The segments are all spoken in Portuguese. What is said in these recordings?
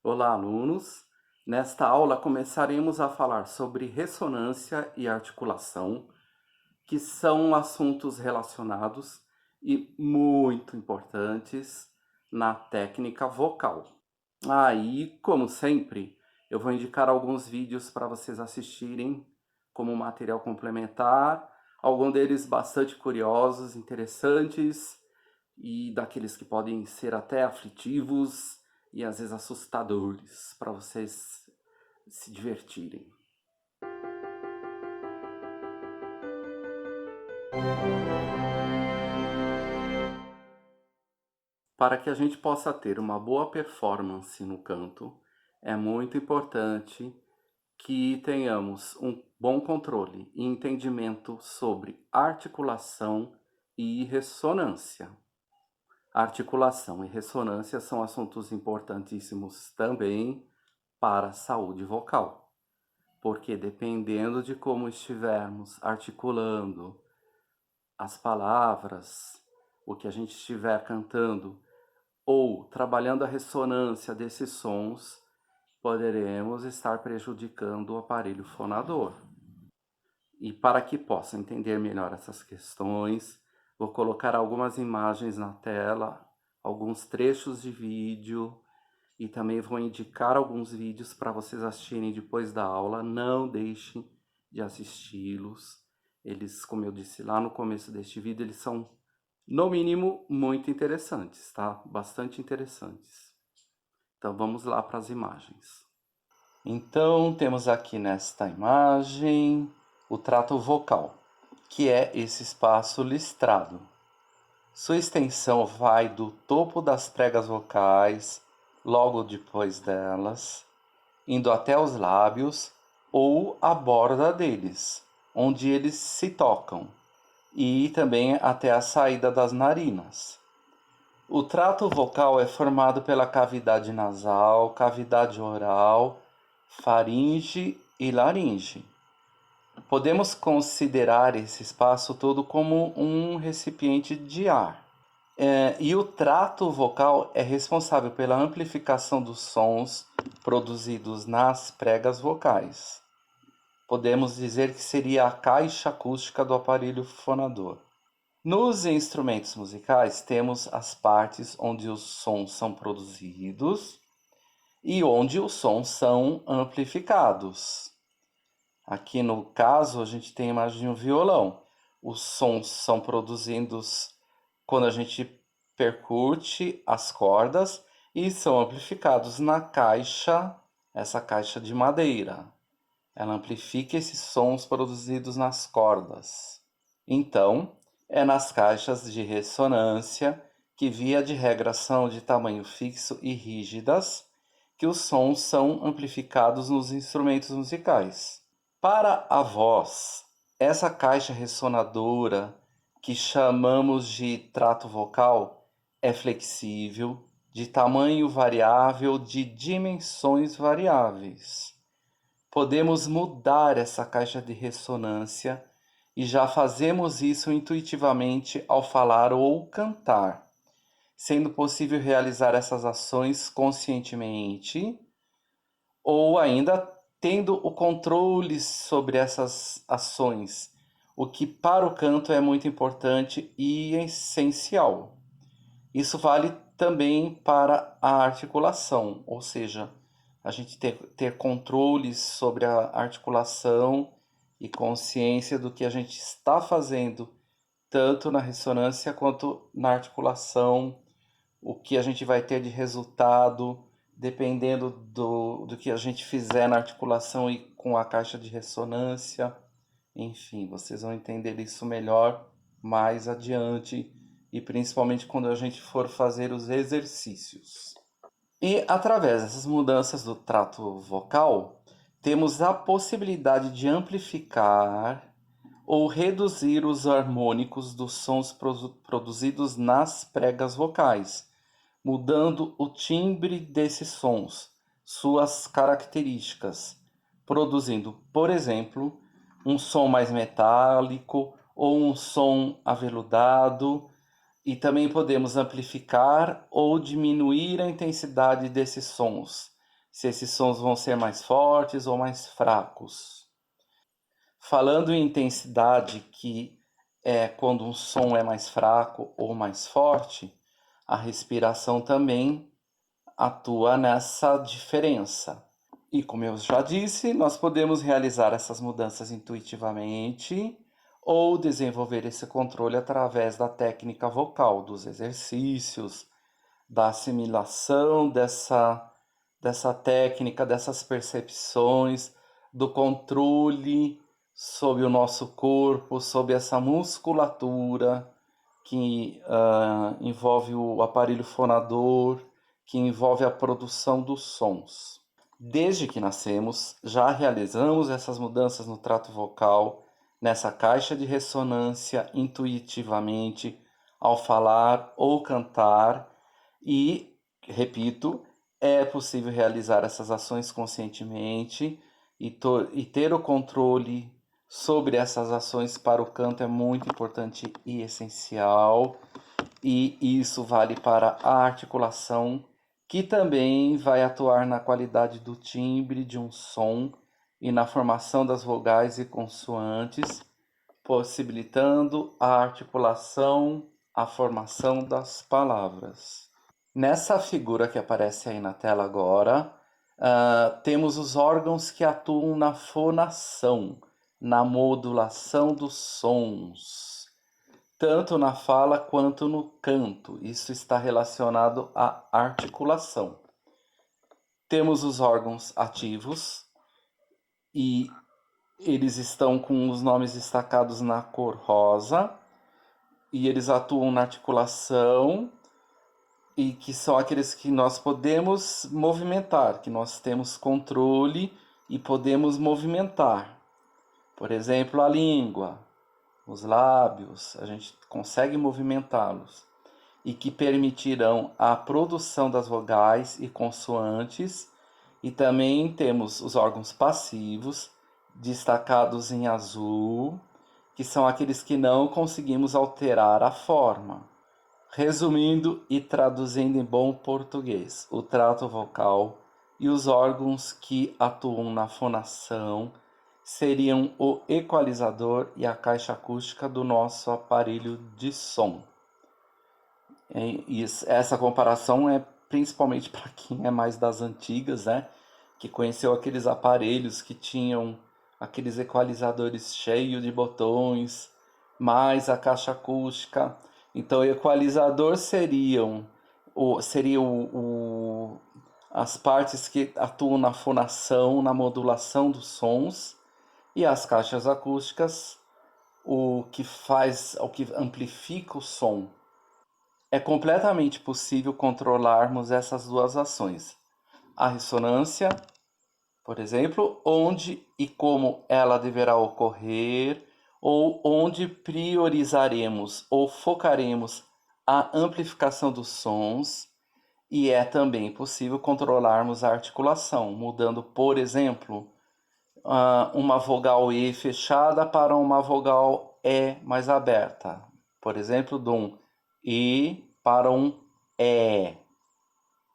Olá, alunos! Nesta aula começaremos a falar sobre ressonância e articulação, que são assuntos relacionados e muito importantes na técnica vocal. Aí, como sempre, eu vou indicar alguns vídeos para vocês assistirem como material complementar, alguns deles bastante curiosos, interessantes e daqueles que podem ser até aflitivos e às vezes assustadores para vocês se divertirem. Para que a gente possa ter uma boa performance no canto, é muito importante que tenhamos um bom controle e entendimento sobre articulação e ressonância. Articulação e ressonância são assuntos importantíssimos também para a saúde vocal, porque dependendo de como estivermos articulando as palavras, o que a gente estiver cantando, ou trabalhando a ressonância desses sons, poderemos estar prejudicando o aparelho fonador. E para que possa entender melhor essas questões, vou colocar algumas imagens na tela, alguns trechos de vídeo e também vou indicar alguns vídeos para vocês assistirem depois da aula. Não deixem de assisti-los. Eles, como eu disse lá no começo deste vídeo, eles são, no mínimo, muito interessantes, tá? Bastante interessantes. Então vamos lá para as imagens. Então temos aqui nesta imagem o trato vocal, que é esse espaço listrado. Sua extensão vai do topo das pregas vocais, logo depois delas, indo até os lábios ou a borda deles, onde eles se tocam, e também até a saída das narinas. O trato vocal é formado pela cavidade nasal, cavidade oral, faringe e laringe. Podemos considerar esse espaço todo como um recipiente de ar. E o trato vocal é responsável pela amplificação dos sons produzidos nas pregas vocais. Podemos dizer que seria a caixa acústica do aparelho fonador. Nos instrumentos musicais, temos as partes onde os sons são produzidos e onde os sons são amplificados. Aqui no caso, a gente tem a imagem de um violão. Os sons são produzidos quando a gente percute as cordas e são amplificados na caixa, essa caixa de madeira. Ela amplifica esses sons produzidos nas cordas. Então, é nas caixas de ressonância, que via de regra são de tamanho fixo e rígidas, que os sons são amplificados nos instrumentos musicais. Para a voz, essa caixa ressonadora, que chamamos de trato vocal, é flexível, de tamanho variável, de dimensões variáveis. Podemos mudar essa caixa de ressonância e já fazemos isso intuitivamente ao falar ou cantar, sendo possível realizar essas ações conscientemente ou ainda tendo o controle sobre essas ações, o que para o canto é muito importante e essencial. Isso vale também para a articulação, ou seja, a gente ter controle sobre a articulação e consciência do que a gente está fazendo, tanto na ressonância quanto na articulação, o que a gente vai ter de resultado, dependendo do que a gente fizer na articulação e com a caixa de ressonância. Enfim, vocês vão entender isso melhor mais adiante e principalmente quando a gente for fazer os exercícios. E através dessas mudanças do trato vocal, temos a possibilidade de amplificar ou reduzir os harmônicos dos sons produzidos nas pregas vocais, mudando o timbre desses sons, suas características, produzindo, por exemplo, um som mais metálico ou um som aveludado, e também podemos amplificar ou diminuir a intensidade desses sons, se esses sons vão ser mais fortes ou mais fracos. Falando em intensidade, que é quando um som é mais fraco ou mais forte, a respiração também atua nessa diferença. E como eu já disse, nós podemos realizar essas mudanças intuitivamente ou desenvolver esse controle através da técnica vocal, dos exercícios, da assimilação dessa técnica, dessas percepções, do controle sobre o nosso corpo, sobre essa musculatura que envolve o aparelho fonador, que envolve a produção dos sons. Desde que nascemos, já realizamos essas mudanças no trato vocal, nessa caixa de ressonância, intuitivamente, ao falar ou cantar, e, repito, é possível realizar essas ações conscientemente e ter o controle sobre essas ações para o canto é muito importante e essencial, e isso vale para a articulação, que também vai atuar na qualidade do timbre de um som e na formação das vogais e consoantes, possibilitando a articulação, a formação das palavras. Nessa figura que aparece aí na tela agora, temos os órgãos que atuam na fonação, na modulação dos sons, tanto na fala quanto no canto. Isso está relacionado à articulação. Temos os órgãos ativos e eles estão com os nomes destacados na cor rosa e eles atuam na articulação e que são aqueles que nós podemos movimentar, que nós temos controle e podemos movimentar. Por exemplo, a língua, os lábios, a gente consegue movimentá-los e que permitirão a produção das vogais e consoantes. E também temos os órgãos passivos, destacados em azul, que são aqueles que não conseguimos alterar a forma. Resumindo e traduzindo em bom português, o trato vocal e os órgãos que atuam na fonação seriam o equalizador e a caixa acústica do nosso aparelho de som. E essa comparação é principalmente para quem é mais das antigas, né? Que conheceu aqueles aparelhos que tinham aqueles equalizadores cheios de botões, mais a caixa acústica. Então, o equalizador seria as partes que atuam na fonação, na modulação dos sons, e as caixas acústicas, o que amplifica o som. É completamente possível controlarmos essas duas ações. A ressonância, por exemplo, onde e como ela deverá ocorrer, ou onde priorizaremos ou focaremos a amplificação dos sons, e é também possível controlarmos a articulação, mudando, por exemplo, uma vogal E fechada para uma vogal E mais aberta. Por exemplo, de um E para um E,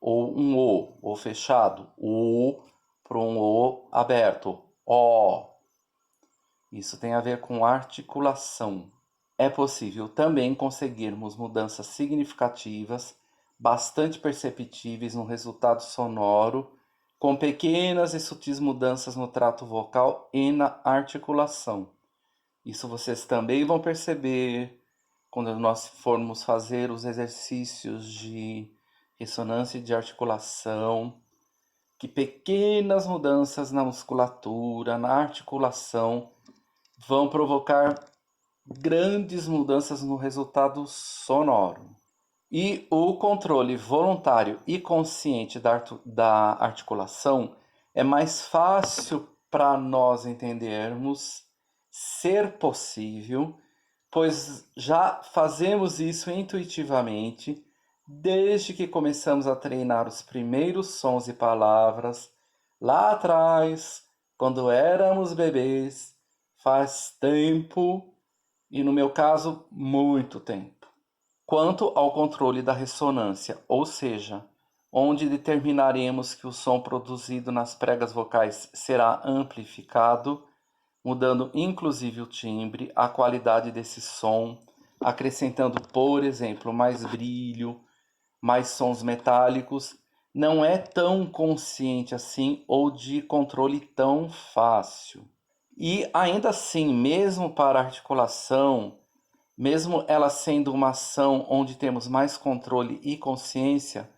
ou um O fechado, O para um O aberto, O. Isso tem a ver com articulação. É possível também conseguirmos mudanças significativas, bastante perceptíveis no resultado sonoro, com pequenas e sutis mudanças no trato vocal e na articulação. Isso vocês também vão perceber quando nós formos fazer os exercícios de ressonância e de articulação, que pequenas mudanças na musculatura, na articulação, vão provocar grandes mudanças no resultado sonoro. E o controle voluntário e consciente da articulação é mais fácil para nós entendermos ser possível, pois já fazemos isso intuitivamente desde que começamos a treinar os primeiros sons e palavras lá atrás, quando éramos bebês, faz tempo, e no meu caso, muito tempo. Quanto ao controle da ressonância, ou seja, onde determinaremos que o som produzido nas pregas vocais será amplificado, mudando inclusive o timbre, a qualidade desse som, acrescentando, por exemplo, mais brilho, mais sons metálicos. Não é tão consciente assim ou de controle tão fácil. E ainda assim, mesmo para articulação, mesmo ela sendo uma ação onde temos mais controle e consciência,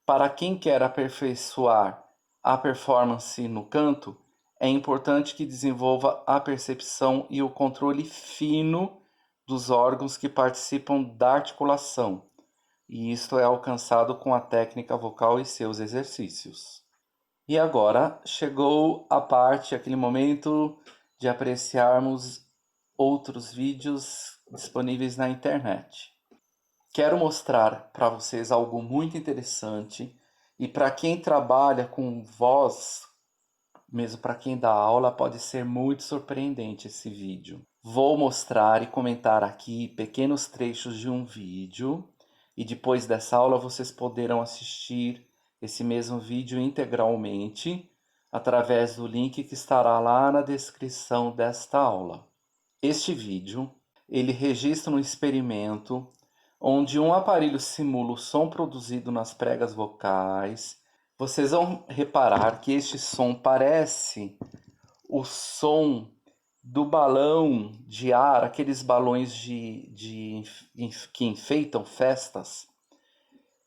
para quem quer aperfeiçoar a performance no canto, é importante que desenvolva a percepção e o controle fino dos órgãos que participam da articulação, e isto é alcançado com a técnica vocal e seus exercícios. E agora chegou a parte, aquele momento de apreciarmos outros vídeos disponíveis na internet. Quero mostrar para vocês algo muito interessante e para quem trabalha com voz, mesmo para quem dá aula, pode ser muito surpreendente esse vídeo. Vou mostrar e comentar aqui pequenos trechos de um vídeo e depois dessa aula vocês poderão assistir esse mesmo vídeo integralmente através do link que estará lá na descrição desta aula. Este vídeo, ele registra um experimento onde um aparelho simula o som produzido nas pregas vocais. Vocês vão reparar que este som parece o som do balão de ar, aqueles balões que enfeitam festas.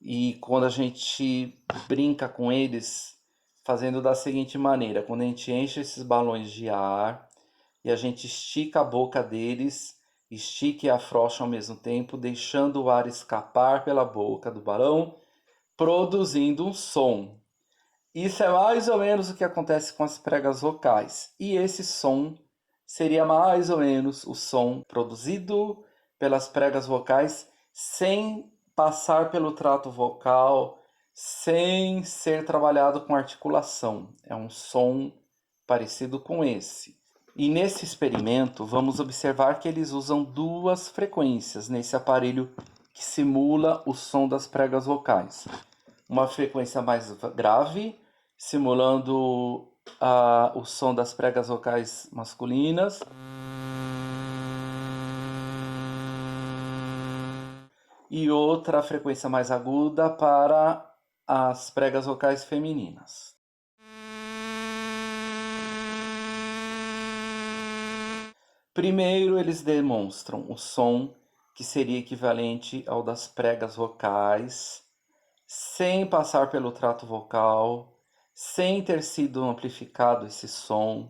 E quando a gente brinca com eles, fazendo da seguinte maneira: quando a gente enche esses balões de ar e a gente estica a boca deles, estica e afrouxa ao mesmo tempo, deixando o ar escapar pela boca do balão, produzindo um som. Isso é mais ou menos o que acontece com as pregas vocais. E esse som seria mais ou menos o som produzido pelas pregas vocais sem passar pelo trato vocal, sem ser trabalhado com articulação. É um som parecido com esse. E nesse experimento, vamos observar que eles usam duas frequências nesse aparelho que simula o som das pregas vocais. Uma frequência mais grave, simulando o som das pregas vocais masculinas. E outra frequência mais aguda para as pregas vocais femininas. Primeiro, eles demonstram o som que seria equivalente ao das pregas vocais, sem passar pelo trato vocal, sem ter sido amplificado esse som,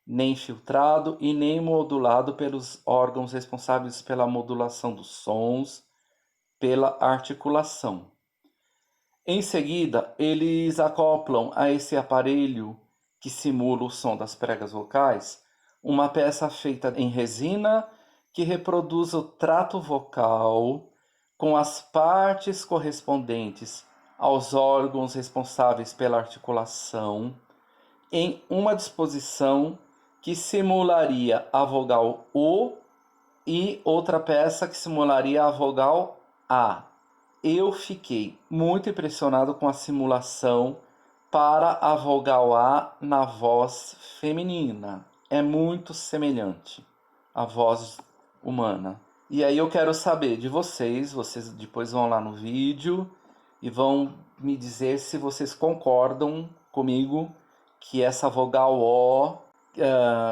nem filtrado e nem modulado pelos órgãos responsáveis pela modulação dos sons, pela articulação. Em seguida, eles acoplam a esse aparelho que simula o som das pregas vocais uma peça feita em resina que reproduz o trato vocal com as partes correspondentes aos órgãos responsáveis pela articulação em uma disposição que simularia a vogal O e outra peça que simularia a vogal A. Eu fiquei muito impressionado com a simulação para a vogal A na voz feminina. É muito semelhante à voz humana. E aí eu quero saber de vocês depois vão lá no vídeo e vão me dizer se vocês concordam comigo que essa vogal O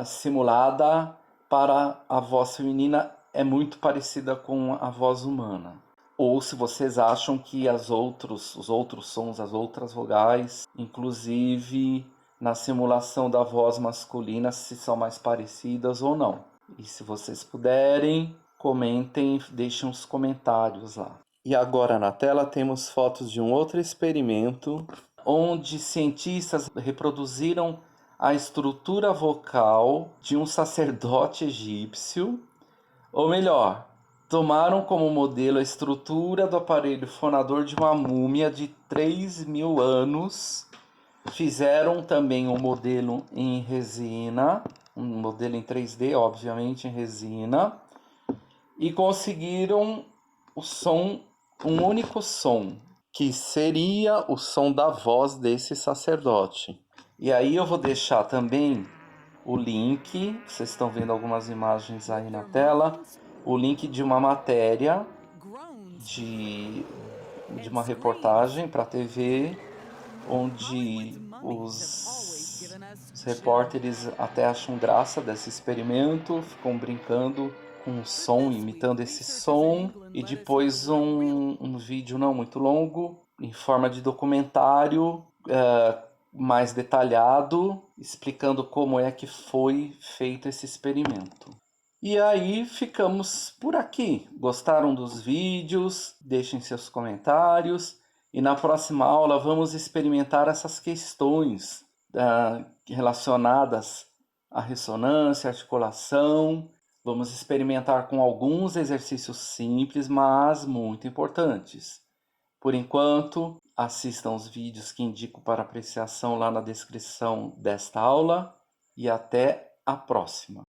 simulada para a voz feminina é muito parecida com a voz humana. Ou se vocês acham que os outros sons, as outras vogais, inclusive na simulação da voz masculina, se são mais parecidas ou não. E se vocês puderem, comentem, deixem os comentários lá. E agora na tela temos fotos de um outro experimento, onde cientistas reproduziram a estrutura vocal de um sacerdote egípcio, ou melhor, tomaram como modelo a estrutura do aparelho fonador de uma múmia de 3.000 anos, fizeram também um modelo em resina, um modelo em 3D, obviamente em resina, e conseguiram um único som, que seria o som da voz desse sacerdote. E aí eu vou deixar também o link, vocês estão vendo algumas imagens aí na tela, o link de uma matéria de uma reportagem para a TV, onde os repórteres até acham graça desse experimento, ficam brincando com o som, imitando esse som, e depois um vídeo não muito longo, em forma de documentário, mais detalhado, explicando como é que foi feito esse experimento. E aí ficamos por aqui. Gostaram dos vídeos? Deixem seus comentários. E na próxima aula vamos experimentar essas questões relacionadas à ressonância, articulação. Vamos experimentar com alguns exercícios simples, mas muito importantes. Por enquanto, assistam os vídeos que indico para apreciação lá na descrição desta aula e até a próxima.